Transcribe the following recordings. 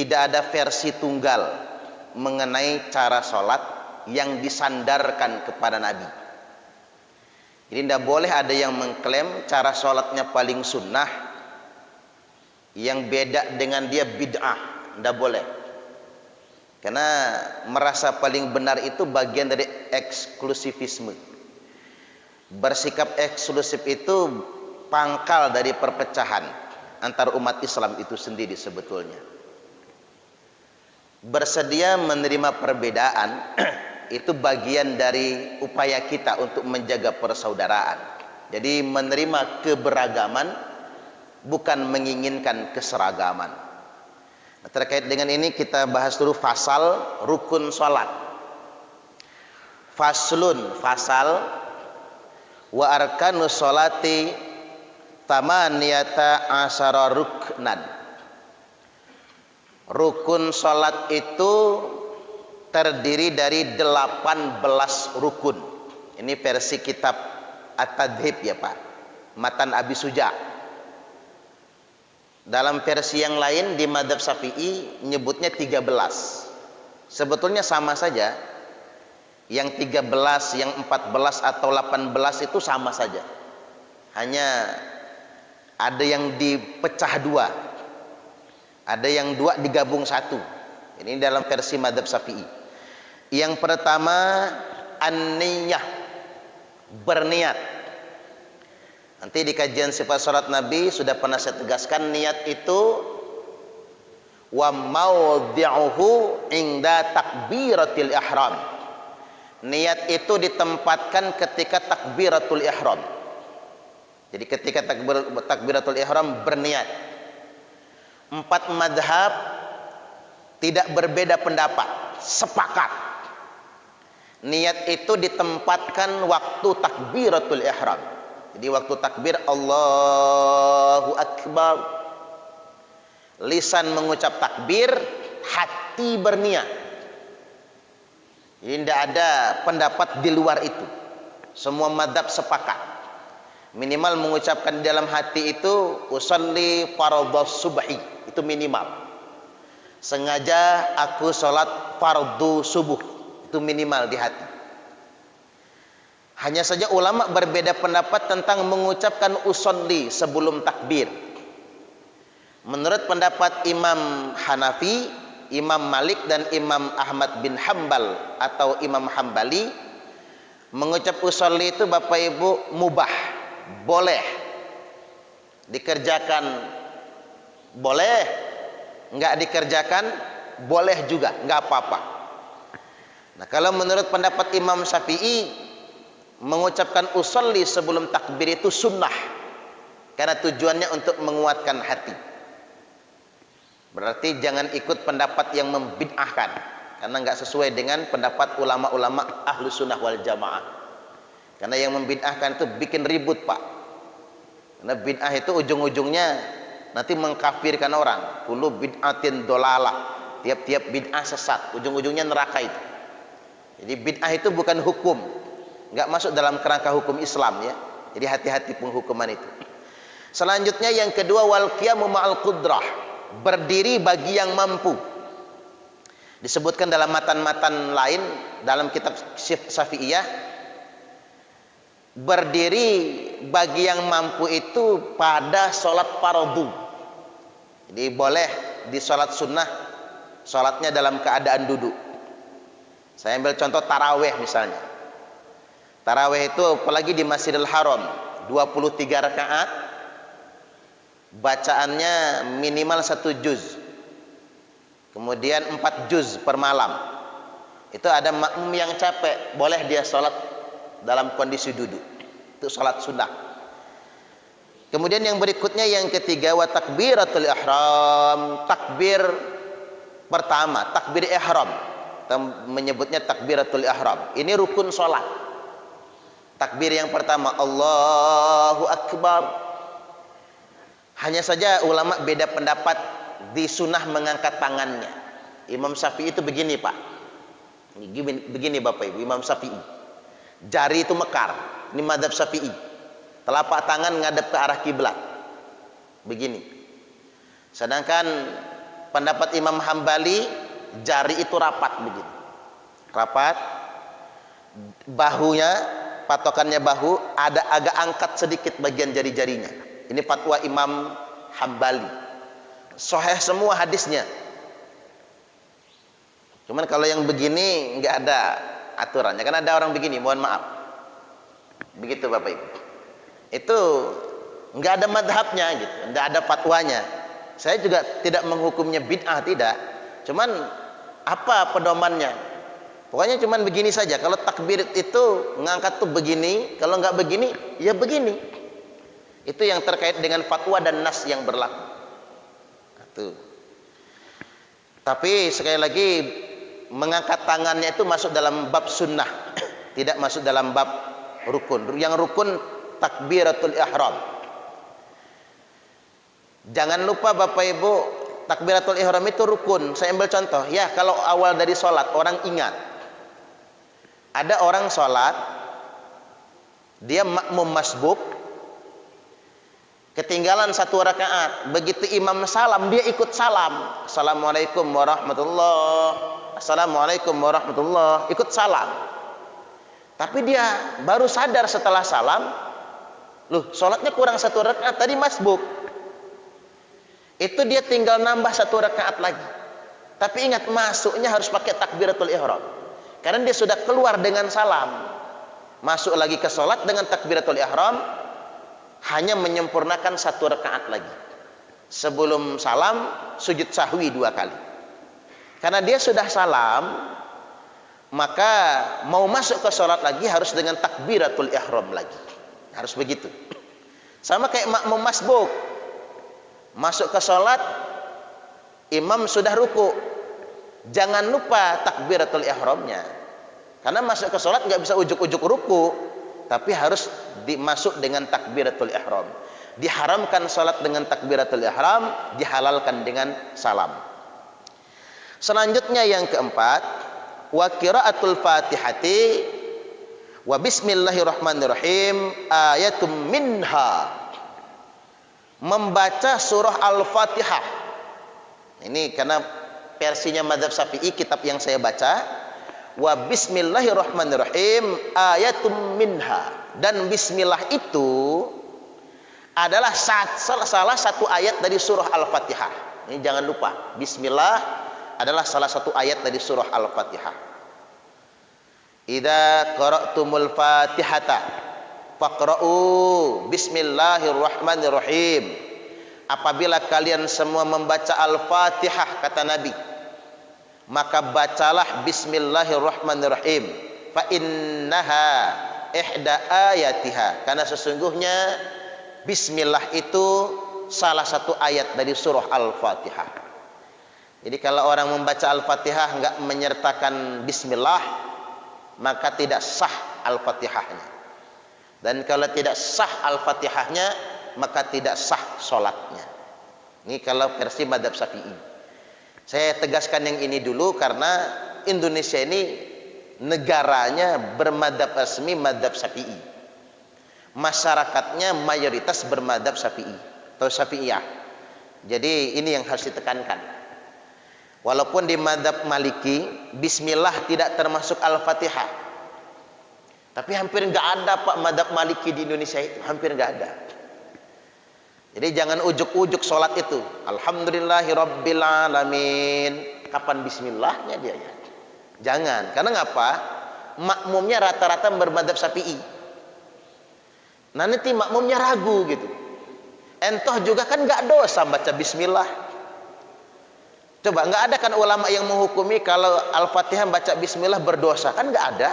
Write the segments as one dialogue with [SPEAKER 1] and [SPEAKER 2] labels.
[SPEAKER 1] tidak ada versi tunggal mengenai cara sholat yang disandarkan kepada Nabi. Jadi tidak boleh ada yang mengklaim cara sholatnya paling sunnah yang beda dengan dia bid'ah. Tidak boleh. Karena merasa paling benar itu bagian dari eksklusivisme. Bersikap eksklusif itu pangkal dari perpecahan antar umat Islam itu sendiri sebetulnya. Bersedia menerima perbedaan itu bagian dari upaya kita untuk menjaga persaudaraan. Jadi menerima keberagaman bukan menginginkan keseragaman. Nah, terkait dengan ini kita bahas dulu fasal rukun salat. Faslun, fasal wa arkanus salati tamaniyata asyara ruknan. Rukun salat itu terdiri dari 18 rukun. Ini versi kitab At-Tadhib ya Pak, Matan Abi Suja. Dalam versi yang lain di Madzhab Syafi'i nyebutnya 13. Sebetulnya sama saja. Yang 13, yang 14 atau 18 itu sama saja. Hanya ada yang dipecah dua. Ada yang dua digabung satu. Ini dalam versi Madzhab Syafi'i. Yang pertama an-niyah, berniat. Nanti di kajian sifat salat Nabi sudah pernah saya tegaskan, niat itu wa maudhi'uhu inda takbiratil ihram. Niat itu ditempatkan ketika takbiratul ihram. Jadi ketika takbiratul ihram berniat. 4 madhab tidak berbeda pendapat, sepakat. Niat itu ditempatkan waktu takbiratul ihram. Jadi waktu takbir Allahu Akbar, lisan mengucap takbir, hati berniat. Jadi tidak ada pendapat di luar itu. Semua madhab sepakat. Minimal mengucapkan di dalam hati itu usolli fardhus subhi, itu minimal. Sengaja aku sholat fardu subuh, itu minimal di hati. Hanya saja ulama berbeda pendapat tentang mengucapkan usolli sebelum takbir. Menurut pendapat Imam Hanafi, Imam Malik dan Imam Ahmad bin Hambal atau Imam Hambali, mengucap usolli itu Bapak Ibu mubah, boleh dikerjakan, boleh nggak dikerjakan, boleh juga, nggak apa-apa. Nah, kalau menurut pendapat Imam Syafi'i, mengucapkan usolli sebelum takbir itu sunnah, karena tujuannya untuk menguatkan hati. Berarti jangan ikut pendapat yang membid'ahkan, karena nggak sesuai dengan pendapat ulama-ulama ahlu sunnah wal jamaah. Karena yang membid'ahkan itu bikin ribut Pak. Karena bid'ah itu ujung-ujungnya nanti mengkafirkan orang. Kullu bid'atin dolalah, tiap-tiap bid'ah sesat, ujung-ujungnya neraka itu. Jadi bid'ah itu bukan hukum, nggak masuk dalam kerangka hukum Islam ya. Jadi hati-hati penghukuman itu. Selanjutnya yang kedua, wal qiyamu ma'al qudrah, berdiri bagi yang mampu. Disebutkan dalam matan-matan lain dalam kitab Syafi'iyah, berdiri bagi yang mampu itu pada sholat fardu. Jadi boleh di sholat sunnah, sholatnya dalam keadaan duduk. Saya ambil contoh taraweh misalnya. Taraweh itu apalagi di Masjidil Haram, 23 rakaat, bacaannya minimal 1 juz, kemudian 4 juz per malam. Itu ada makmum yang capek, boleh dia sholat dalam kondisi duduk. Itu sholat sunnah. Kemudian yang berikutnya yang ketiga, wa takbiratul ihram, takbir pertama, takbir ihram. Kita menyebutnya takbiratul ihram. Ini rukun sholat. Takbir yang pertama Allahu Akbar. Hanya saja ulama beda pendapat di sunnah mengangkat tangannya. Imam Syafi'i itu begini Pak. Begini Bapak Ibu, Imam Syafi'i. Jari itu mekar. Ini madzhab Syafi'i. Telapak tangan ngadep ke arah kiblat. Begini. Sedangkan Pendapat Imam Hambali, jari itu rapat begini. Rapat, bahunya, patokannya bahu, ada agak angkat sedikit bagian jari-jarinya. Ini fatwa Imam Hambali. Sahih semua hadisnya. Cuman kalau yang begini nggak ada aturannya. Kan ada orang begini, mohon maaf. Begitu Bapak Ibu. Itu nggak ada madhabnya gitu, nggak ada fatwanya. Saya juga tidak menghukumnya bid'ah, tidak. Cuman apa pedomannya? Pokoknya cuman begini saja. Kalau takbir itu ngangkat tuh begini, kalau nggak begini, ya begini. Itu yang terkait dengan fatwa dan nas yang berlaku. Tuh. Tapi sekali lagi, mengangkat tangannya itu masuk dalam bab sunnah, tidak masuk dalam bab rukun. Yang rukun takbiratul ihram. Jangan lupa Bapak Ibu, takbiratul ihram itu rukun. Saya ambil contoh, ya kalau awal dari sholat orang ingat, ada orang sholat, dia makmum masbuk, ketinggalan satu rakaat, begitu imam salam dia ikut salam, assalamualaikum warahmatullah, assalamualaikum warahmatullah, ikut salam. Tapi dia baru sadar setelah salam, loh sholatnya kurang satu rakaat, tadi masbuk. Itu dia tinggal nambah satu rakaat lagi. Tapi ingat, masuknya harus pakai takbiratul ihram. Karena dia sudah keluar dengan salam. Masuk lagi ke sholat dengan takbiratul ihram, hanya menyempurnakan satu rakaat lagi. Sebelum salam, sujud sahwi 2 kali. Karena dia sudah salam, maka mau masuk ke sholat lagi harus dengan takbiratul ihram lagi. Harus begitu. Sama kayak makmum masbuk. Masuk ke sholat, imam sudah ruku, jangan lupa takbiratul ihramnya. Karena masuk ke sholat nggak bisa ujuk-ujuk ruku, tapi harus dimasuk dengan takbiratul ihram. Diharamkan sholat dengan takbiratul ihram, dihalalkan dengan salam. Selanjutnya yang keempat, wa qiraatul fatihati wa bismillahirrahmanirrahim ayatum minha. Membaca surah Al-Fatihah. Ini karena versinya Madzhab Syafi'i, kitab yang saya baca. Wa bismillahirrahmanirrahim ayatum minha. Dan bismillah itu adalah salah satu ayat dari surah Al-Fatihah. Ini jangan lupa, bismillah adalah salah satu ayat dari surah Al-Fatihah. Idza qara'tumul Fatihata faqra'u bismillahirrahmanirrahim. Apabila kalian semua membaca Al-Fatihah, kata Nabi, maka bacalah bismillahirrahmanirrahim. Fa innaha ihda ayatiha. Karena sesungguhnya bismillah itu salah satu ayat dari surah Al-Fatihah. Jadi kalau orang membaca Al-Fatihah enggak menyertakan bismillah, maka tidak sah Al-Fatihahnya. Dan kalau tidak sah Al-Fatihahnya, maka tidak sah sholatnya. Ini kalau versi Madzhab Syafi'i. Saya tegaskan yang ini dulu karena Indonesia ini negaranya bermadzhab resmi Madzhab Syafi'i. Masyarakatnya mayoritas bermadzhab Syafi'i atau Syafi'iyah. Jadi ini yang harus ditekankan. Walaupun di madzhab Maliki, bismillah tidak termasuk Al-Fatihah. Tapi hampir nggak ada Pak madzhab Maliki di Indonesia itu, hampir nggak ada. Jadi jangan ujuk-ujuk sholat itu. Alhamdulillahirabbil alamin. Kapan bismillahnya dia ya? Jangan. Karena ngapa? Makmumnya rata-rata bermadzhab Syafi'i. Nah nanti makmumnya ragu gitu. Entoh juga kan nggak dosa baca bismillah. Coba nggak ada kan ulama yang menghukumi kalau Al-Fatihah baca bismillah berdosa, kan nggak ada.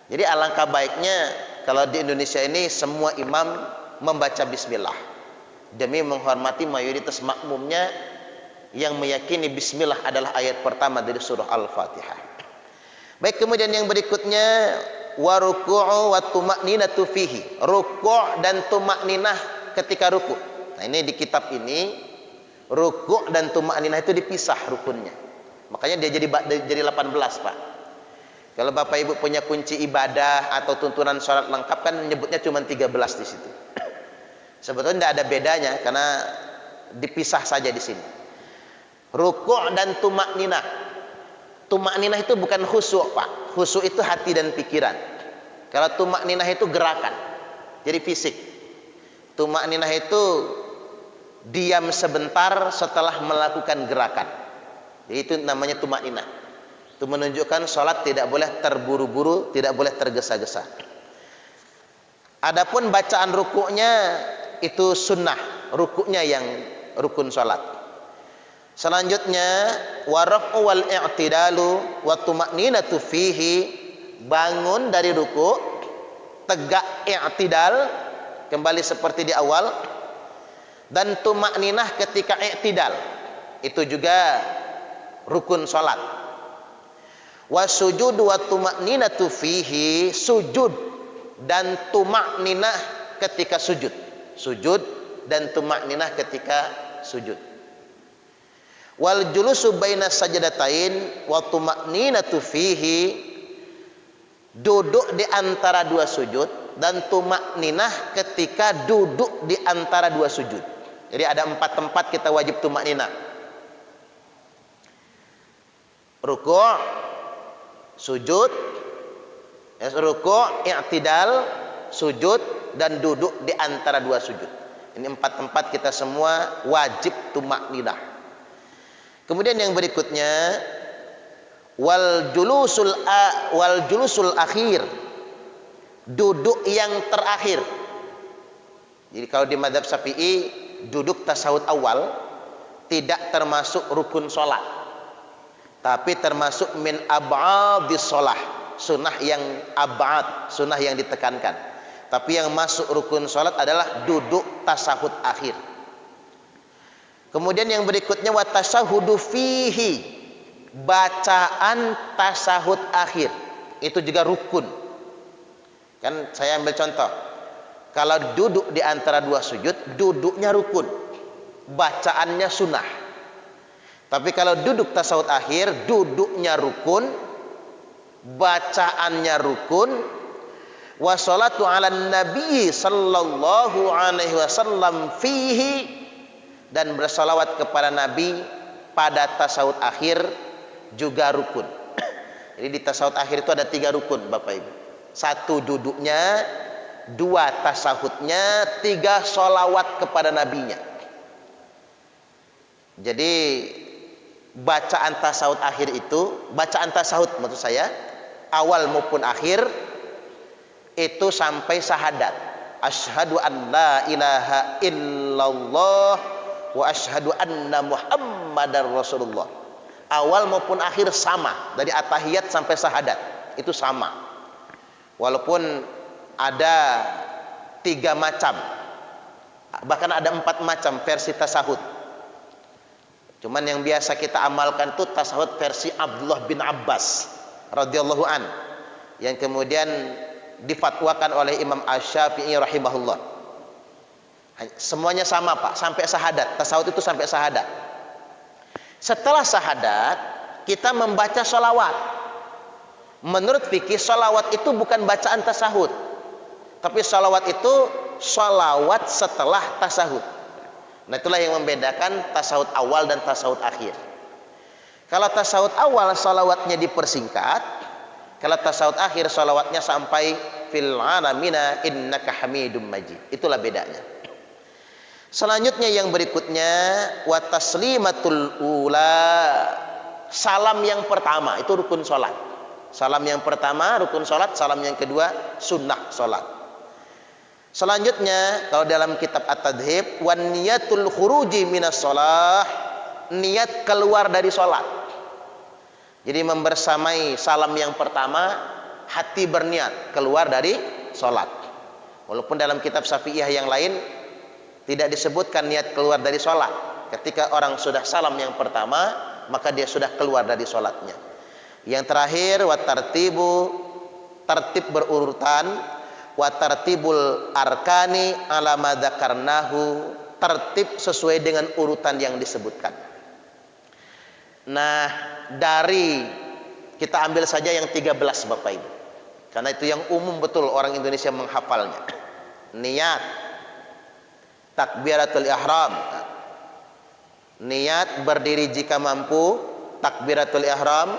[SPEAKER 1] Jadi alangkah baiknya kalau di Indonesia ini semua imam membaca bismillah demi menghormati mayoritas makmumnya yang meyakini bismillah adalah ayat pertama dari surah Al-Fatihah. Baik, kemudian yang berikutnya wa ruku'u wa tuma'ninatu fihi. Ruku' dan tuma'ninah ketika ruku'. Nah, ini di kitab ini ruku' dan tuma'ninah itu dipisah rukunnya. Makanya dia jadi 18, Pak. Kalau Bapak Ibu punya kunci ibadah atau tuntunan sholat lengkap kan nyebutnya cuma 13 di situ. Sebetulnya tidak ada bedanya karena dipisah saja di sini. Rukuk dan tumak ninah. Tumak ninah itu bukan khusyuk, Pak. Khusyuk itu hati dan pikiran. Kalau tumak ninah itu gerakan, jadi fisik. Tumak ninah itu diam sebentar setelah melakukan gerakan. Jadi itu namanya tumak ninah. Itu menunjukkan sholat tidak boleh terburu-buru, tidak boleh tergesa-gesa. Adapun bacaan rukuknya itu sunnah, rukuknya yang rukun sholat. Selanjutnya waraf'u wal i'tidalu wa tuma'ninatu fihi, bangun dari rukuk, tegak i'tidal, kembali seperti di awal, dan tuma'ninah ketika i'tidal, itu juga rukun sholat. Wa sujud wa tuma'ninatu fihi, sujud dan tumak-ninah ketika sujud. Sujud dan tumak-ninah ketika sujud. Wal julusu baina sajdatain wa tumak-ninatu fihi, duduk di antara dua sujud dan tumak-ninah ketika duduk di antara dua sujud. Jadi ada 4 tempat kita wajib tumak-ninah. Rukuk, sujud, rukuk, i'tidal, sujud, dan duduk di antara dua sujud. Ini 4 tempat kita semua wajib tumak-ninah. Kemudian yang berikutnya wal julusul akhir, duduk yang terakhir. Jadi kalau di mazhab Syafi'i, duduk tasawuf awal tidak termasuk rukun sholat, tapi termasuk min ab'adis sholah, sunnah yang ab'ad, sunnah yang ditekankan. Tapi yang masuk rukun sholat adalah duduk tasahud akhir. Kemudian yang berikutnya wa tasyahudu fihi, bacaan tasahud akhir, itu juga rukun. Kan saya ambil contoh, kalau duduk di antara dua sujud, duduknya rukun, bacaannya sunnah. Tapi kalau duduk tasawuf akhir, duduknya rukun, bacaannya rukun. Wa sholatu ala nabi sallallahu alaihi wasallam fihi, dan bersalawat kepada Nabi pada tasawuf akhir juga rukun. Jadi di tasawuf akhir itu ada 3 rukun, Bapak Ibu. 1 duduknya, 2 tasahudnya, 3 sholawat kepada nabinya. Jadi bacaan tasawuf akhir itu, bacaan tasawuf maksud saya, awal maupun akhir, itu sampai syahadat. Asyhadu an la ilaha illallah wa asyhadu anna muhammadar rasulullah. Awal maupun akhir sama, dari at-tahiyat sampai syahadat, itu sama. Walaupun ada 3 macam, bahkan ada 4 macam versi tasahud. Cuman yang biasa kita amalkan itu tasahud versi Abdullah bin Abbas radhiyallahu an, yang kemudian difatwakan oleh Imam Asy-Syafi'i rahimahullah. Semuanya sama, Pak, sampai syahadat. Tasawuf itu sampai syahadat. Setelah syahadat kita membaca sholawat. Menurut fikih, sholawat itu bukan bacaan tasawuf, tapi sholawat itu sholawat setelah tasawuf. Nah, itulah yang membedakan tasawuf awal dan tasawuf akhir. Kalau tasawuf awal sholawatnya dipersingkat, kalau tasawuf akhir sholawatnya sampai fil alamina innaka hamidum majid. Itulah bedanya. Selanjutnya yang berikutnya wa taslimatul ula, salam yang pertama itu rukun sholat. Salam yang pertama rukun sholat, salam yang kedua sunnah sholat. Selanjutnya kalau dalam kitab At-Tadhib, wan niyatul khuruji minas sholah, niat keluar dari sholat. Jadi membersamai salam yang pertama, hati berniat keluar dari sholat. Walaupun dalam kitab Syafi'iyah yang lain tidak disebutkan niat keluar dari sholat. Ketika orang sudah salam yang pertama, maka dia sudah keluar dari sholatnya. Yang terakhir wa tartibu, tertib berurutan, wa tartibul arkani ala ma dzakarnahu, tertib sesuai dengan urutan yang disebutkan. Nah, dari kita ambil saja yang 13, Bapak Ibu, karena itu yang umum betul orang Indonesia menghafalnya. Niat, takbiratul ihram, Niat berdiri jika mampu, takbiratul ihram,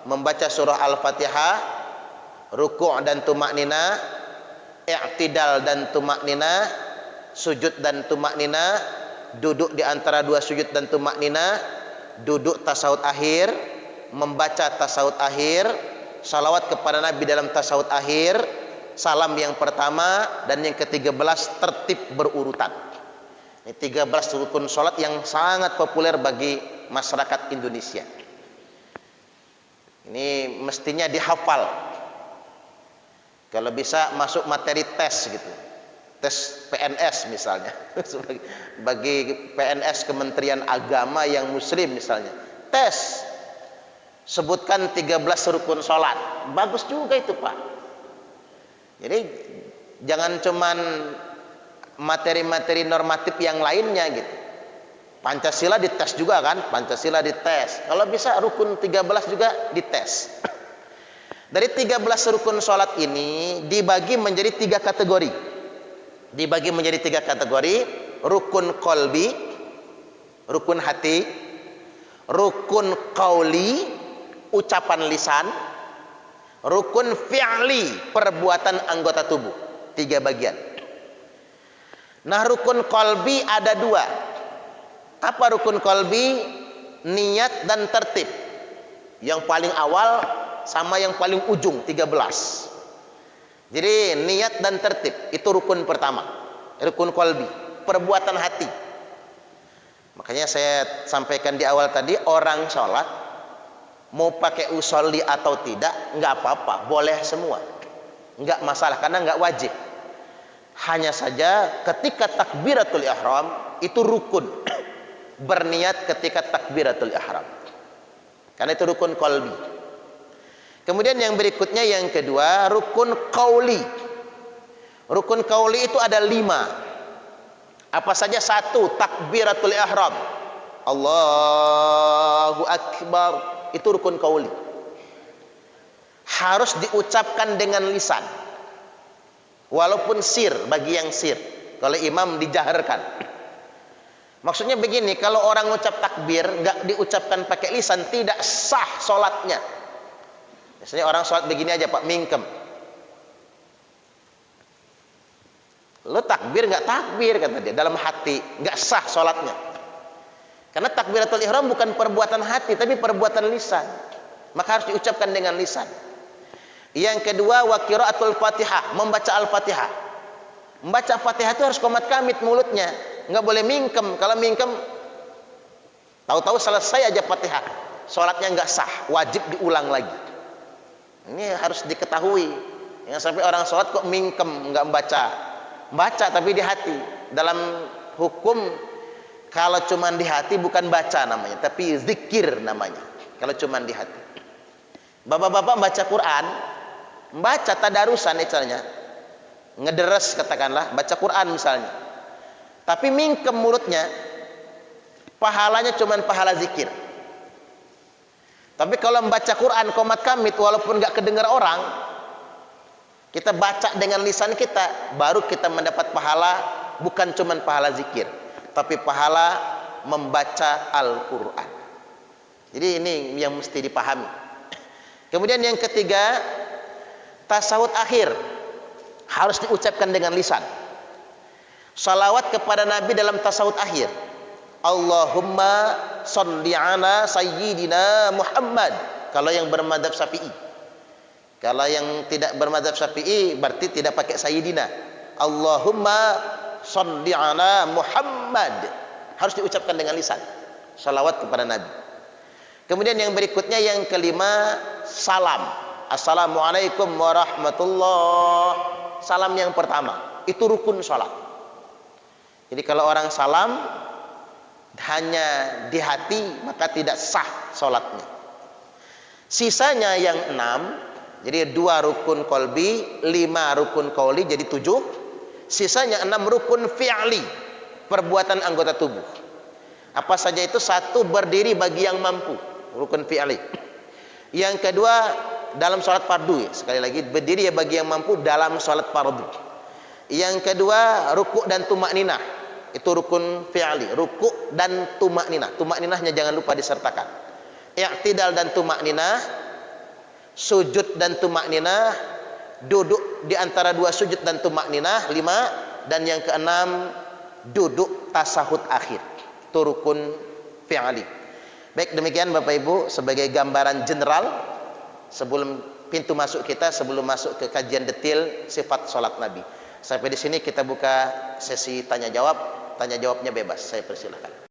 [SPEAKER 1] membaca surah Al-Fatihah, ruku' dan tumaknina, i'tidal dan tumaknina, sujud dan tumaknina, duduk di antara dua sujud dan tumaknina, duduk tasawuf akhir, membaca tasawuf akhir, salawat kepada Nabi dalam tasawuf akhir, salam yang pertama dan yang ke-13 tertib berurutan. Ini 13 rukun salat yang sangat populer bagi masyarakat Indonesia. Ini mestinya dihafal. Kalau bisa masuk materi tes gitu. Tes PNS misalnya. Bagi PNS Kementerian Agama yang muslim misalnya. Tes. Sebutkan 13 rukun salat. Bagus juga itu, Pak. Jadi jangan cuman materi-materi normatif yang lainnya gitu. Pancasila dites juga kan? Pancasila dites. Kalau bisa rukun 13 juga dites. Dari 13 rukun salat ini dibagi menjadi 3 kategori. Dibagi menjadi 3 kategori, rukun qalbi, rukun hati, rukun qauli, ucapan lisan, rukun fi'li, perbuatan anggota tubuh. 3 bagian. Nah, rukun qalbi ada 2. Apa rukun qalbi? Niat dan tertib. Yang paling awal sama yang paling ujung 13. Jadi niat dan tertib itu rukun pertama. Rukun qalbi, perbuatan hati. Makanya saya sampaikan di awal tadi, orang sholat mau pakai usolli atau tidak nggak apa-apa, boleh semua, nggak masalah karena nggak wajib. Hanya saja ketika takbiratul ihram itu rukun. Berniat ketika takbiratul ihram. Karena itu rukun qalbi. Kemudian yang berikutnya yang kedua, rukun qauli. Rukun qauli itu ada 5. Apa saja? 1, takbiratul ihram. Allahu akbar. Itu rukun qauli. Harus diucapkan dengan lisan. Walaupun sir, bagi yang sir. Kalau imam dijaharkan. Maksudnya begini, kalau orang ucap takbir nggak diucapkan pakai lisan, tidak sah sholatnya. Biasanya orang sholat begini aja, Pak, mingkem. Lo takbir nggak takbir, kata dia, dalam hati, nggak sah sholatnya. Karena takbiratul ihram bukan perbuatan hati, tapi perbuatan lisan. Maka harus diucapkan dengan lisan. Yang kedua, wa qiraatul Fatihah, membaca Al-Fatihah. Membaca Fatihah itu harus qomat kamit mulutnya, nggak boleh mingkem. Kalau mingkem, tahu-tahu selesai aja Fatihah, sholatnya nggak sah, wajib diulang lagi. Ini harus diketahui. Yang sampai orang sholat kok mingkem, nggak baca tapi di hati. Dalam hukum, kalau cuman di hati bukan baca namanya, tapi zikir namanya. Kalau cuman di hati. Bapak-bapak baca Quran, baca tadarusan misalnya, ngederes katakanlah, baca Quran misalnya, tapi mingkem mulutnya, pahalanya cuman pahala zikir. Tapi kalau membaca Quran qomat kamit, walaupun nggak kedengar orang, kita baca dengan lisan kita, baru kita mendapat pahala, bukan cuman pahala zikir, tapi pahala membaca Al-Quran. Jadi ini yang mesti dipahami. Kemudian yang ketiga, tasawuf akhir harus diucapkan dengan lisan. Salawat kepada Nabi dalam tasawuf akhir. Allahumma sholli ala sayyidina Muhammad. Kalau yang bermadzhab Syafi'i. Kalau yang tidak bermadzhab Syafi'i berarti tidak pakai sayyidina. Allahumma sholli ala Muhammad. Harus diucapkan dengan lisan. Salawat kepada Nabi. Kemudian yang berikutnya yang kelima, salam. Assalamualaikum warahmatullah. Salam yang pertama, itu rukun salat. Jadi kalau orang salam hanya di hati, maka tidak sah salatnya. Sisanya yang 6, jadi 2 rukun qalbi, 5 rukun qauli, jadi 7. Sisanya 6 rukun fi'li, perbuatan anggota tubuh. Apa saja itu? 1, berdiri bagi yang mampu, rukun fi'li. Yang kedua, dalam sholat fardu, sekali lagi, berdiri ya bagi yang mampu dalam sholat fardu. Yang kedua, rukuk dan tumakninah, Itu rukun fi'li, ruku' dan tumakninah. Tumakninahnya jangan lupa disertakan. I'tidal dan tumakninah, sujud dan tumakninah, duduk di antara dua sujud dan tumakninah, 5. Dan yang keenam, duduk tasahud akhir. Itu rukun fi'li. Baik, demikian Bapak Ibu sebagai gambaran general sebelum pintu masuk kita, sebelum masuk ke kajian detail sifat salat Nabi. Sampai di sini kita buka sesi tanya jawab. Tanya jawabnya bebas, saya persilahkan.